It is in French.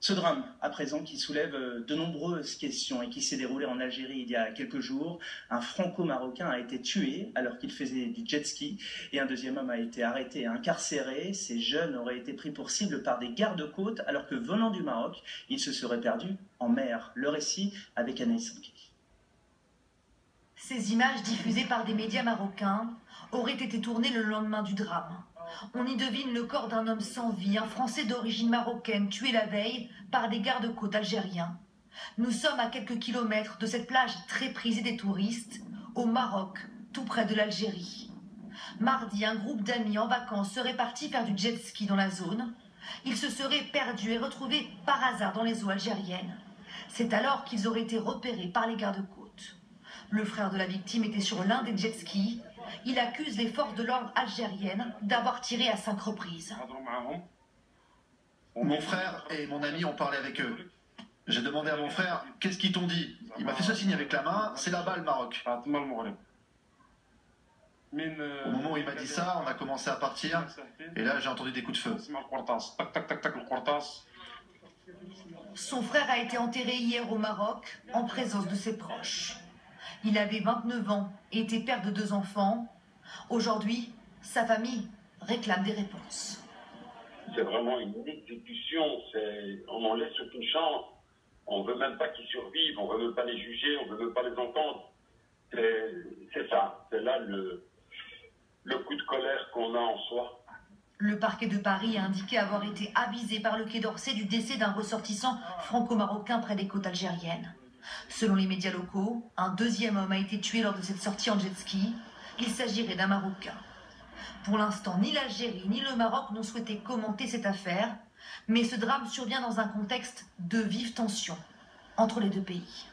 Ce drame, à présent, qui soulève de nombreuses questions et qui s'est déroulé en Algérie il y a quelques jours. Un franco-marocain a été tué alors qu'il faisait du jet ski et un deuxième homme a été arrêté et incarcéré. Ces jeunes auraient été pris pour cible par des gardes-côtes alors que venant du Maroc, ils se seraient perdus en mer. Le récit avec Anaïs Sanki. Ces images diffusées par des médias marocains auraient été tournées le lendemain du drame. On y devine le corps d'un homme sans vie, un Français d'origine marocaine tué la veille par des gardes-côtes algériens. Nous sommes à quelques kilomètres de cette plage très prisée des touristes, au Maroc, tout près de l'Algérie. Mardi, un groupe d'amis en vacances serait parti faire du jet ski dans la zone. Ils se seraient perdus et retrouvés par hasard dans les eaux algériennes. C'est alors qu'ils auraient été repérés par les gardes-côtes. Le frère de la victime était sur l'un des jet skis. Il accuse les forces de l'ordre algériennes d'avoir tiré à 5 reprises. Mon frère et mon ami ont parlé avec eux. J'ai demandé à mon frère, qu'est-ce qu'ils t'ont dit? Il m'a fait ce signe avec la main, c'est là-bas le Maroc. Au moment où il m'a dit ça, on a commencé à partir, et là j'ai entendu des coups de feu. Son frère a été enterré hier au Maroc, en présence de ses proches. Il avait 29 ans et était père de 2 enfants. Aujourd'hui, sa famille réclame des réponses. C'est vraiment une exécution, on en laisse aucune chance. On ne veut même pas qu'ils survivent, on ne veut même pas les juger, on ne veut même pas les entendre. C'est ça, c'est là le coup de colère qu'on a en soi. Le parquet de Paris a indiqué avoir été avisé par le Quai d'Orsay du décès d'un ressortissant franco-marocain près des côtes algériennes. Selon les médias locaux, un deuxième homme a été tué lors de cette sortie en jet ski. Il s'agirait d'un Marocain. Pour l'instant, ni l'Algérie ni le Maroc n'ont souhaité commenter cette affaire, mais ce drame survient dans un contexte de vive tension entre les deux pays.